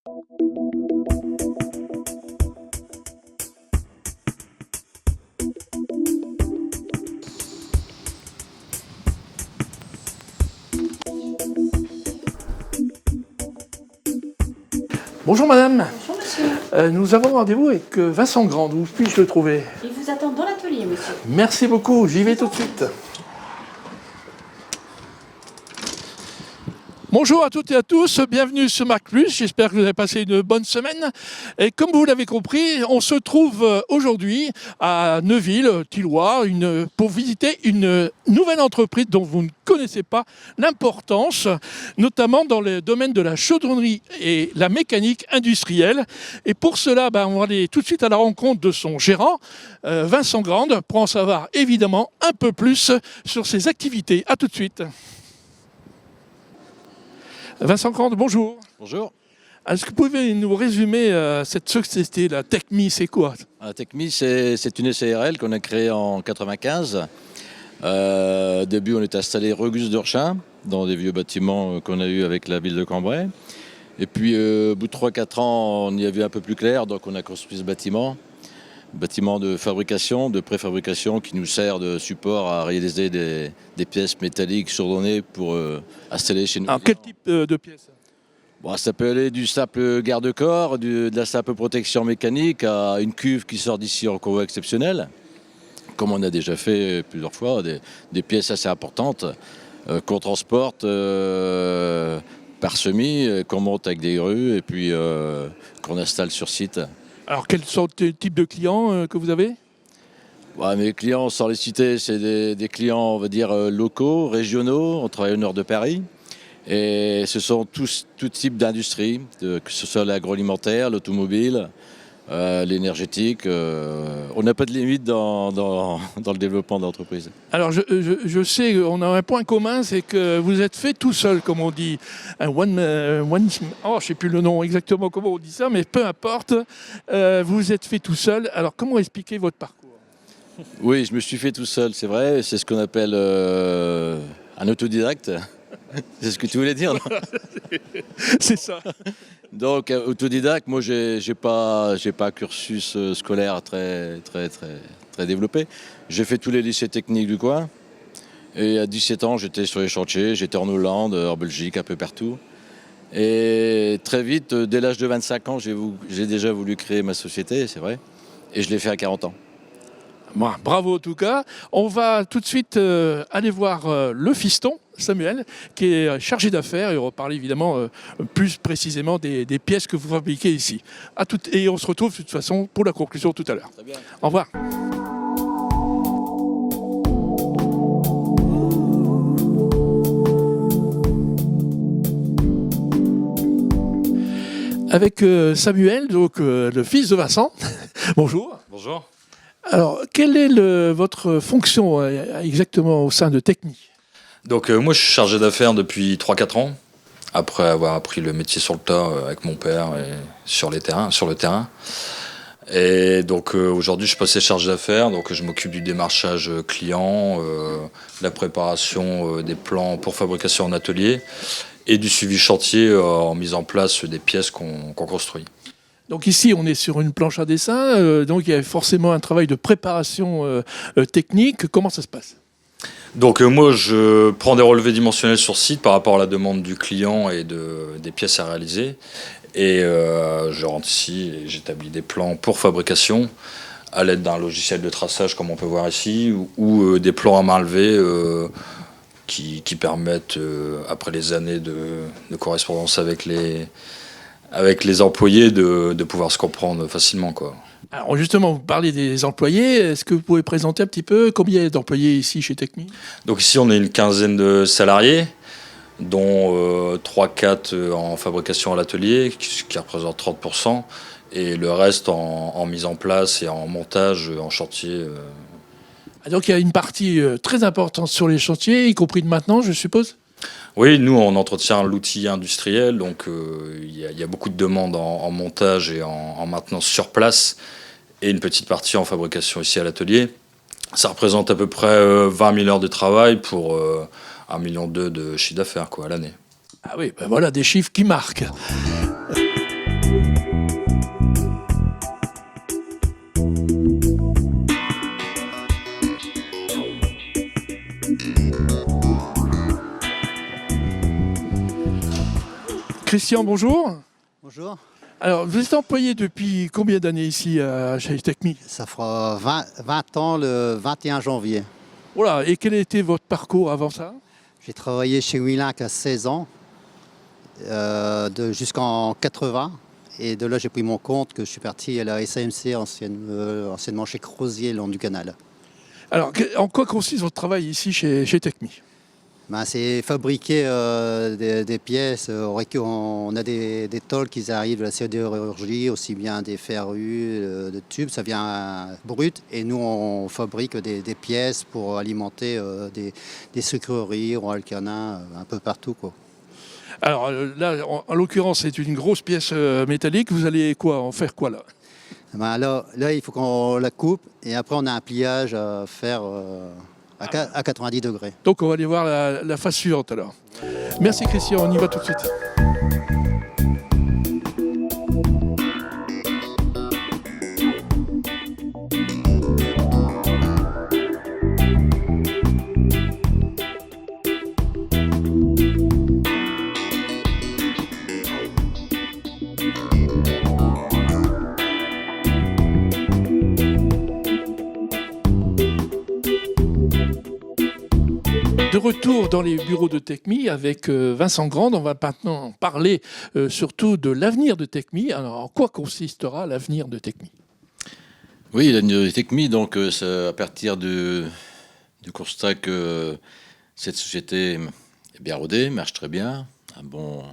Bonjour madame. Bonjour monsieur. Nous avons rendez-vous avec Vincent Grande. Où puis-je le trouver? Il vous attend dans l'atelier, monsieur. Merci beaucoup, j'y vais tout de suite. Bonjour à toutes et à tous, bienvenue sur Marc Plus, j'espère que vous avez passé une bonne semaine. Et comme vous l'avez compris, on se trouve aujourd'hui à Neuville, Thilloy, pour visiter une nouvelle entreprise dont vous ne connaissez pas l'importance, notamment dans le domaine de la chaudronnerie et la mécanique industrielle. Et pour cela, on va aller tout de suite à la rencontre de son gérant, Vincent Grande, pour en savoir évidemment un peu plus sur ses activités. À tout de suite. Vincent Grande, bonjour. Bonjour. Est-ce que vous pouvez nous résumer cette société, la Techmi, c'est quoi? La Techmi, c'est une SARL qu'on a créée en 1995. Au début, on est installé rue Auguste d'Urchin, dans des vieux bâtiments qu'on a eus avec la ville de Cambrai. Et puis, au bout de 3-4 ans, on y a vu un peu plus clair, donc on a construit ce bâtiment. Bâtiment de fabrication, de préfabrication, qui nous sert de support à réaliser des pièces métalliques chaudronnées pour installer chez nous. Alors, quel type de pièces? Bon, ça peut aller du simple garde-corps, de la simple protection mécanique à une cuve qui sort d'ici en convoi exceptionnel, comme on a déjà fait plusieurs fois, des pièces assez importantes qu'on transporte par semis, qu'on monte avec des grues et puis qu'on installe sur site. Alors, quels sont les types de clients que vous avez? Ouais, mes clients, sans les citer, c'est des clients, on va dire, locaux, régionaux. On travaille au nord de Paris. Et ce sont tout type d'industrie, que ce soit l'agroalimentaire, l'automobile, l'énergétique. On n'a pas de limite dans le développement d'entreprise. Alors, je sais qu'on a un point commun, c'est que vous êtes fait tout seul, comme on dit. Je ne sais plus le nom exactement comment on dit ça, mais peu importe. Vous êtes fait tout seul. Alors, comment expliquer votre parcours? Oui, je me suis fait tout seul, c'est vrai. C'est ce qu'on appelle un autodidacte. C'est ce que tu voulais dire, non? C'est ça. Donc, autodidacte, moi, j'ai pas un cursus scolaire très développé. J'ai fait tous les lycées techniques du coin. Et à 17 ans, j'étais sur les chantiers. J'étais en Hollande, en Belgique, un peu partout. Et très vite, dès l'âge de 25 ans, j'ai déjà voulu créer ma société, c'est vrai. Et je l'ai fait à 40 ans. Bon, bravo en tout cas. On va tout de suite aller voir le fiston, Samuel, qui est chargé d'affaires, et on va parler évidemment plus précisément des pièces que vous fabriquez ici. Et on se retrouve de toute façon pour la conclusion tout à l'heure. Très bien. Au revoir. Avec Samuel, donc le fils de Vincent. Bonjour. Bonjour. Alors, quelle est votre fonction exactement au sein de Techmi? Donc moi je suis chargé d'affaires depuis 3-4 ans, après avoir appris le métier sur le tas avec mon père et sur le terrain. Et donc aujourd'hui je suis passé chargé d'affaires, donc je m'occupe du démarchage client, la préparation des plans pour fabrication en atelier et du suivi chantier en mise en place des pièces qu'on construit. Donc ici, on est sur une planche à dessin, donc il y a forcément un travail de préparation technique. Comment ça se passe? Donc moi je prends des relevés dimensionnels sur site par rapport à la demande du client et des pièces à réaliser. Et je rentre ici et j'établis des plans pour fabrication à l'aide d'un logiciel de traçage comme on peut voir ici, ou des plans à main levée qui permettent, après les années de correspondance avec les employés, de pouvoir se comprendre facilement, quoi. Alors justement, vous parlez des employés. Est-ce que vous pouvez présenter un petit peu combien il y a d'employés ici chez Techmi? Donc ici, on est une quinzaine de salariés, dont 3-4 en fabrication à l'atelier, qui représente 30%, et le reste en mise en place et en montage en chantier. Donc il y a une partie très importante sur les chantiers, y compris de maintenance, je suppose? Oui, nous, on entretient l'outil industriel, donc il y a beaucoup de demandes en montage et en maintenance sur place, et une petite partie en fabrication ici à l'atelier. Ça représente à peu près 20 000 heures de travail pour 1,2 million de chiffre d'affaires à l'année. Ah oui, ben voilà des chiffres qui marquent. Christian, bonjour. Bonjour. Alors, vous êtes employé depuis combien d'années ici chez Techmi? Ça fera 20 ans le 21 janvier. Voilà, et quel était votre parcours avant ça? J'ai travaillé chez Wilink à 16 ans, jusqu'en 80. Et de là, j'ai pris mon compte que je suis parti à la SAMC, anciennement chez Crozier, le long du canal. Alors, en quoi consiste votre travail ici chez Techmi? C'est fabriquer des pièces. On a des tôles qui arrivent de la sidérurgie, aussi bien des ferrures, de tubes, ça vient brut. Et nous, on fabrique des pièces pour alimenter des sucreries, Royal Alcanin, un peu partout, quoi. Alors là, en l'occurrence, c'est une grosse pièce métallique. Vous allez en faire quoi là? Là, il faut qu'on la coupe et après, on a un pliage à faire à 90 degrés. Donc on va aller voir la phase suivante alors. Merci Christian, on y va tout de suite. De retour dans les bureaux de Techmi avec Vincent Grande, on va maintenant parler surtout de l'avenir de Techmi. Alors, en quoi consistera l'avenir de Techmi? Oui, l'avenir de Techmi, donc c'est à partir du constat que cette société est bien rodée, marche très bien, un bon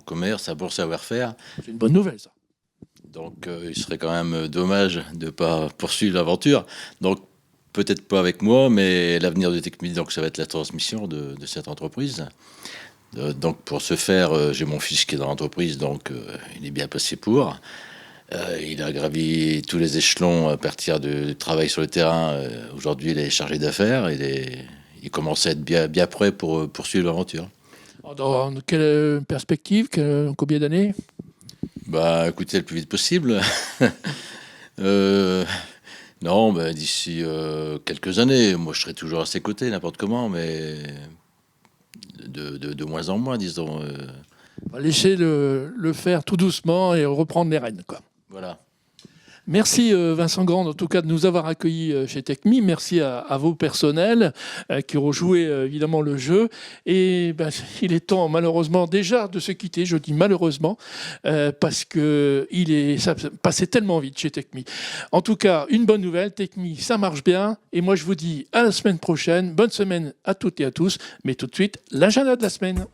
commerce, un bon savoir-faire. C'est une bonne nouvelle, ça. Donc, il serait quand même dommage de ne pas poursuivre l'aventure. Donc, peut-être pas avec moi, mais l'avenir de Techmi, donc ça va être la transmission de cette entreprise. Donc pour ce faire, j'ai mon fils qui est dans l'entreprise, donc il est bien placé pour. Il a gravi tous les échelons à partir du travail sur le terrain. Aujourd'hui, il est chargé d'affaires. Il commence à être bien prêt pour poursuivre l'aventure. Dans quelle perspective, combien d'années? Écoutez, le plus vite possible. Non, d'ici quelques années, moi je serai toujours à ses côtés, n'importe comment, mais de moins en moins, disons. On va laisser le faire tout doucement et reprendre les rênes, quoi. Voilà. Merci Vincent Grande, en tout cas, de nous avoir accueillis chez Techmi. Merci à vos personnels qui ont joué évidemment le jeu. Et il est temps, malheureusement, déjà de se quitter. Je dis malheureusement, parce que ça passait tellement vite chez Techmi. En tout cas, une bonne nouvelle, Techmi, ça marche bien. Et moi, je vous dis à la semaine prochaine. Bonne semaine à toutes et à tous. Mais tout de suite, l'agenda de la semaine.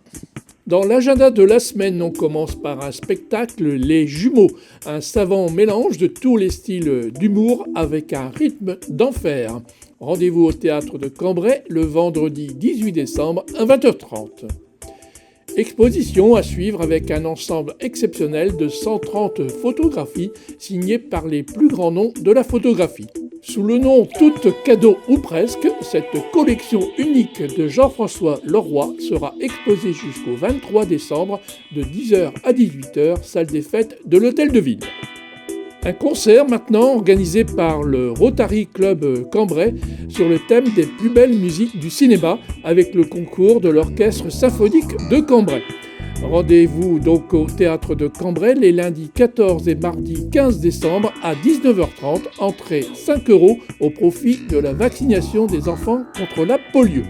Dans l'agenda de la semaine, on commence par un spectacle, Les Jumeaux, un savant mélange de tous les styles d'humour avec un rythme d'enfer. Rendez-vous au théâtre de Cambrai le vendredi 18 décembre à 20h30. Exposition à suivre avec un ensemble exceptionnel de 130 photographies signées par les plus grands noms de la photographie. Sous le nom Toutes cadeaux ou presque, cette collection unique de Jean-François Leroy sera exposée jusqu'au 23 décembre de 10h à 18h, salle des fêtes de l'Hôtel de Ville. Un concert maintenant organisé par le Rotary Club Cambrai sur le thème des plus belles musiques du cinéma avec le concours de l'Orchestre symphonique de Cambrai. Rendez-vous donc au théâtre de Cambrai les lundis 14 et mardi 15 décembre à 19h30, entrée 5 € au profit de la vaccination des enfants contre la polio.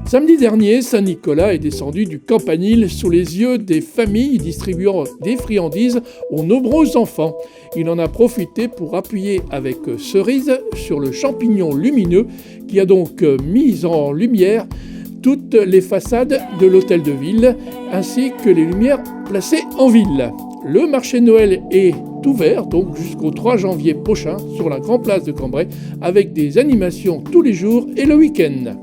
Samedi dernier, Saint-Nicolas est descendu du campanile sous les yeux des familles distribuant des friandises aux nombreux enfants. Il en a profité pour appuyer avec cerise sur le champignon lumineux qui a donc mis en lumière toutes les façades de l'hôtel de ville ainsi que les lumières placées en ville. Le marché de Noël est ouvert donc jusqu'au 3 janvier prochain sur la Grande Place de Cambrai avec des animations tous les jours et le week-end.